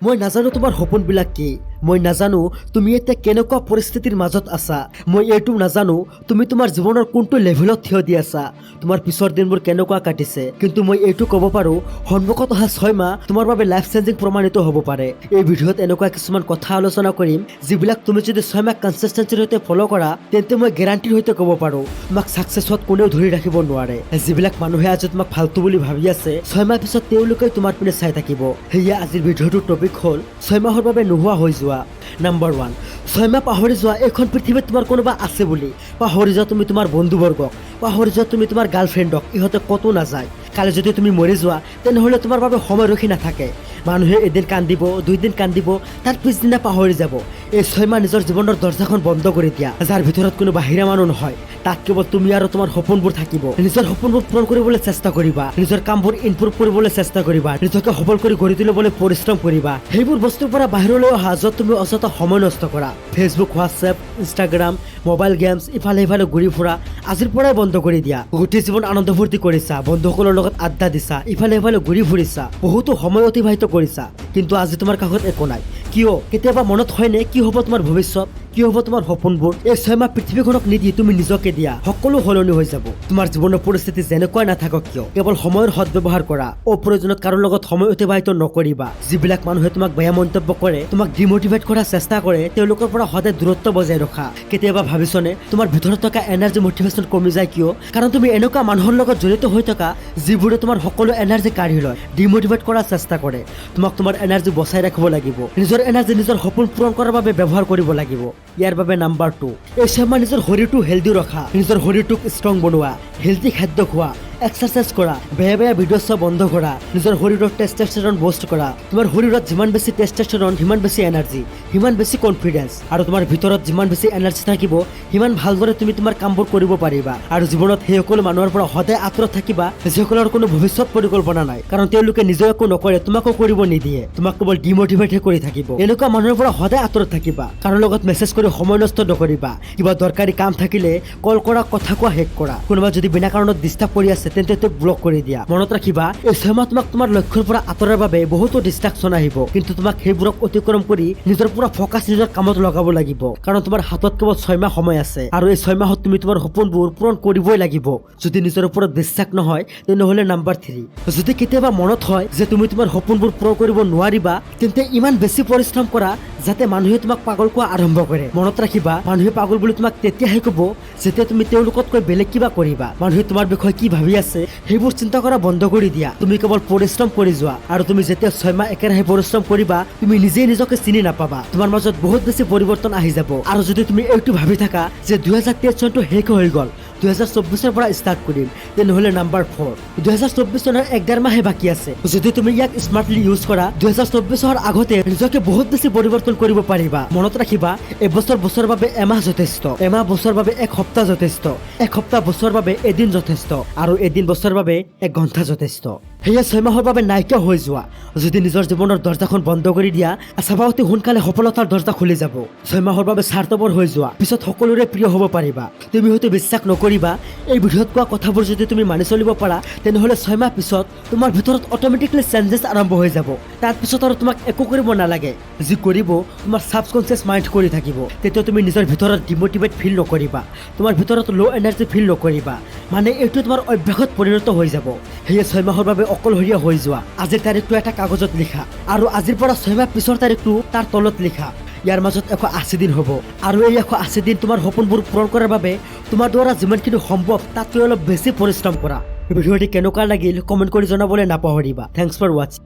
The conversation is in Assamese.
মই নাজানো তোমাৰ সপোনবিলাক কি, মই নাজানো তুমি এতিয়া কেনেকুৱা পৰিস্থিতিৰ মাজত আছা, মই এইটো নাজানো তুমি তোমাৰ জীৱনৰ কোনটো লেভেলত থিয় দি আছা, তোমাৰ পিছৰ দিনবোৰ কেনেকুৱা কাটিছে, কিন্তু মই এইটো ক'ব পাৰো সন্মুখত অহা 6 মাহ তোমাৰ বাবে লাইফ চেঞ্জিং প্ৰমাণিত হ'ব পাৰে। এই ভিডিঅ'ত এনেকুৱা কিছুমান কথা আলোচনা কৰিম যিবিলাক তুমি যদি 6 মাহ কনসিষ্টেন্সিৰ সৈতে ফলো কৰা তেন্তে মই গ্যাৰাণ্টিৰ সৈতে ক'ব পাৰো তোমাক সাকসেছত কোনেও ধৰি ৰাখিব নোৱাৰে। যিবিলাক মানুহে আজি তোমাক ফালতু বুলি ভাবি আছে 6 মাহ পিছত তেওঁলোকে তোমাৰ পিনে চাই থাকিব। সেয়া আজিৰ ভিডিঅ'টোৰ টপিক হ'ল 6 মাহৰ বাবে নোহোৱা হৈ যোৱা। নাম্বাৰ 1, 6 মাহ পাহৰি যোৱা এইখন পৃথিৱীত তোমাৰ কোনোবা আছে বুলি। পাহৰি যোৱা তুমি তোমাৰ বন্ধুবৰ্গক, পাহৰি যোৱা তুমি তোমাৰ গাৰ্লফ্ৰেণ্ডক, ইহঁতে ক'তো নাযায়। কালি যদি তুমি মৰি যোৱা তেনেহ'লে তোমাৰ বাবে সময় ৰখি নাথাকে। মানুহে এদিন কান্দিব, 2 দিন কান্দিব, তাৰ পিছদিনা পাহৰি যাব। এই 6 মাহ নিজৰ জীৱনৰ দৰ্জাখন বন্ধ কৰি দিয়া, যাৰ ভিতৰত কোনো বাহিৰা মানুহ নহয়, তাত কেৱল তুমি আৰু তোমাৰ সপোনবোৰ থাকিব। নিজৰ সপোনবোৰ পূৰণ কৰিবলৈ চেষ্টা কৰিবা, নিজৰ কামবোৰ ইমপ্ৰুভ কৰিবলৈ চেষ্টা কৰিবা, নিজকে সবল কৰি গঢ়ি তুলিবলৈ পৰিশ্ৰম কৰিবা। সেইবোৰ বস্তুৰ পৰা বাহিৰলৈ অহা য'ত তুমি অযথা সময় নষ্ট কৰা। Facebook, WhatsApp, Instagram, mobile games, ইফালে সিফালে ঘূৰি ফুৰা আজিৰ পৰাই বন্ধ কৰি দিয়া। গোটেই জীৱন আনন্দ ফূৰ্তি কৰিছা, বন্ধুসকলৰ লগত আড্ডা দিছা, ইফালে সিফালে ঘূৰি ফুৰিছা, বহুতো সময় অতিবাহিত কৰিছা, কিন্তু আজি তোমাৰ কাষত একো নাই। কিয়? কেতিয়াবা মনত হয়নে কি হ'ব তোমাৰ ভৱিষ্যত, কি হ'ব তোমাৰ সপোনবোৰ? এই 6 মাহ পৃথিৱীখনক নিদি তুমি নিজকে দিয়া, সকলো সলনি হৈ যাব। তোমাৰ জীৱনৰ পৰিস্থিতি যেনেকুৱাই নাথাকক কিয় কেৱল সময়ৰ সদ্ব্যৱহাৰ কৰা। অপ্ৰয়োজনত কাৰো লগত সময় অতিবাহিত নকৰিবা। যিবিলাক মানুহে তোমাক বেয়া মন্তব্য কৰে, তোমাক ডিমোটিভেট কৰাৰ চেষ্টা কৰে, তেওঁলোকৰ পৰা সদায় দূৰত্ব বজাই ৰখা। কেতিয়াবা ভাবিছনে তোমাৰ ভিতৰত থকা এনাৰ্জি মটিভেশ্যন কমি যায় কিয়? কাৰণ তুমি এনেকুৱা মানুহৰ লগত জড়িত হৈ থকা যিবোৰে তোমাৰ সকলো এনাৰ্জি কাঢ়ি লয়, ডিমোটিভেট কৰাৰ চেষ্টা কৰে। তোমাক তোমাৰ এনাৰ্জি বচাই ৰাখিব লাগিব, নিজৰ এনাৰ্জি নিজৰ সপোন পূৰণ কৰাৰ বাবে ব্যৱহাৰ কৰিব লাগিব। ইয়াৰ বাবে নাম্বাৰ 2, এই 6 মাহ নিজৰ শৰীৰটো হেল্ডি ৰখা, নিজৰ শৰীৰটোক ষ্ট্ৰং বনোৱা, হেল্ডি খাদ্য খোৱা, এক্সাৰসাইজ কৰা, বেয়া ভিডিঅ' চোৱা বন্ধ কৰা, নিজৰ শৰীৰৰ টেষ্টোষ্টেৰন বুষ্ট কৰা। তোমাৰ শৰীৰত যিমান বেছি টেষ্টোষ্টেৰন সিমান বেছি এনাৰ্জি, সিমান বেছি কনফিডেন্স, আৰু তোমাৰ ভিতৰত যিমান বেছি এনাৰ্জি থাকিব সিমান ভালদৰে তুমি তোমাৰ কামবোৰ কৰিব পাৰিবা। আৰু জীৱনত সেই সকলো মানুহৰ পৰা সদায় আঁতৰত থাকিবা যিসকলৰ কোনো ভৱিষ্যত পৰিকল্পনা নাই, কাৰণ তেওঁলোকে নিজে একো নকৰে, তোমাকো কৰিব নিদিয়ে, তোমাক কেৱল ডিমোটিভেটহে কৰি থাকিব। এনেকুৱা মানুহৰ পৰা সদায় আঁতৰত থাকিবা। কাৰো লগত মেছেজ কৰি সময় নষ্ট নকৰিবা। কিবা দৰকাৰী কাম থাকিলে কল কৰা, কথা কোৱা শেষ কৰা। কোনোবা যদি বিনা কাৰণত ডিষ্টাৰ্ব কৰি আছে তেন্তে তোক ব্লক কৰি দিয়া। মনত ৰাখিবা এই 6 মাহ তোমাক তোমাৰ লক্ষ্যৰ পৰা আঁতৰাৰ বাবে বহুতো ডিষ্ট্ৰাকশ্যন আহিব, কিন্তু তোমাক সেইবোৰক অতিক্ৰম কৰি নিজৰ পুৰা ফ'কাছ নিজৰ কামত লগাব লাগিব। কাৰণ তোমাৰ হাতত কেৱল 6 মাহ সময় আছে, আৰু এই 6 মাহত তুমি তোমাৰ সপোনবোৰ পূৰণ কৰিবই লাগিব। যদি নিজৰ ওপৰত বিশ্বাস নহয় তেনেহ'লে নাম্বাৰ 3, যদি কেতিয়াবা মনত হয় যে তুমি তোমাৰ সপোনবোৰ পূৰণ কৰিব নোৱাৰিবা তেন্তে ইমান বেছি পৰিশ্ৰম কৰা যাতে মানুহে তোমাক পাগল কোৱা আৰম্ভ কৰে। মনত ৰাখিবা মানুহে পাগল বুলি তোমাক তেতিয়াহে ক'ব যেতিয়া তুমি তেওঁলোকতকৈ বেলেগ কিবা কৰিবা। মানুহে তোমাৰ বিষয়ে কি ভাবি আছে সেইবোৰ চিন্তা কৰা বন্ধ কৰি দিয়া। তুমি কেৱল পৰিশ্ৰম কৰি যোৱা, আৰু তুমি যেতিয়া 6 মাহ একেৰাহে পৰিশ্ৰম কৰিবা তুমি নিজেই নিজকে চিনি নাপাবা। তোমাৰ মাজত বহুত বেছি পৰিৱৰ্তন আহি যাব। আৰু যদি তুমি এইটো ভাবি থাকা যে 2023 চনটো শেষ হৈ গ'ল, 2024 পৰা ষ্টাৰ্ট কৰিম, তেনেহ'লে নাম্বাৰ 4, 2024 চনৰ 1.5 মাহে বাকী আছে। যদি তুমি ইয়াক স্মাৰ্টলি ইউজ কৰা 2024 আগতে নিজকে বহুত বেছি পৰিৱৰ্তন কৰিব পাৰিবা। মনত ৰাখিবা এবছৰ বছৰৰ বাবে এমাহ যথেষ্ট, এমাহ বছৰৰ বাবে 1 সপ্তাহ যথেষ্ট, 1 সপ্তাহ বছৰৰ বাবে এদিন যথেষ্ট, আৰু এদিন বছৰৰ বাবে 1 ঘণ্টা যথেষ্ট। সেয়া 6 মাহৰ বাবে নাইকিয়া হৈ যোৱা। যদি নিজৰ জীৱনৰ দৰ্জাখন বন্ধ কৰি দিয়া চাবা অতি সোনকালে সফলতাৰ দৰ্জা খুলি যাব। 6 মাহৰ বাবে স্বাৰ্থপৰ হৈ যোৱা, পিছত সকলোৰে প্ৰিয় হ'ব পাৰিবা। তুমি হয়তো বিশ্বাস নকৰিবা এই ভিডিঅ'ত কোৱা কথাবোৰ যদি তুমি মানি চলিব পাৰা তেনেহ'লে 6 মাহ পিছত তোমাৰ ভিতৰত অট'মেটিকলি চেঞ্জেছ আৰম্ভ হৈ যাব। তাৰ পিছত আৰু তোমাক একো কৰিব নালাগে, যি কৰিব তোমাৰ ছাবকনচিয়াছ মাইণ্ড কৰি থাকিব। তেতিয়া তুমি নিজৰ ভিতৰত ডিমোটিভেট ফিল নকৰিবা, তোমাৰ ভিতৰত ল' এনাৰ্জি ফিল নকৰিবা, মানে এইটো তোমাৰ অভ্যাসত পৰিণত হৈ যাব। সেয়ে 6 মাহৰ বাবে অকলশৰীয়া হৈ যোৱা। আজিৰ তাৰিখটো এটা কাগজত লিখা, আৰু আজিৰ পৰা 6 মাহ পিছৰ তাৰিখটো তাৰ তলত লিখা। ইয়াৰ মাজত 180 দিন হ'ব, আৰু এই 180 দিন তোমাৰ সপোনবোৰ পূৰণ কৰাৰ বাবে তোমাৰ দ্বাৰা যিমানখিনি সম্ভৱ তাতকৈ অলপ বেছি পৰিশ্ৰম কৰা। ভিডিঅ'টি কেনেকুৱা লাগিল কমেণ্ট কৰি জনাবলৈ নাপাহৰিবা। থেংকছ ফৰ ৱাচিং।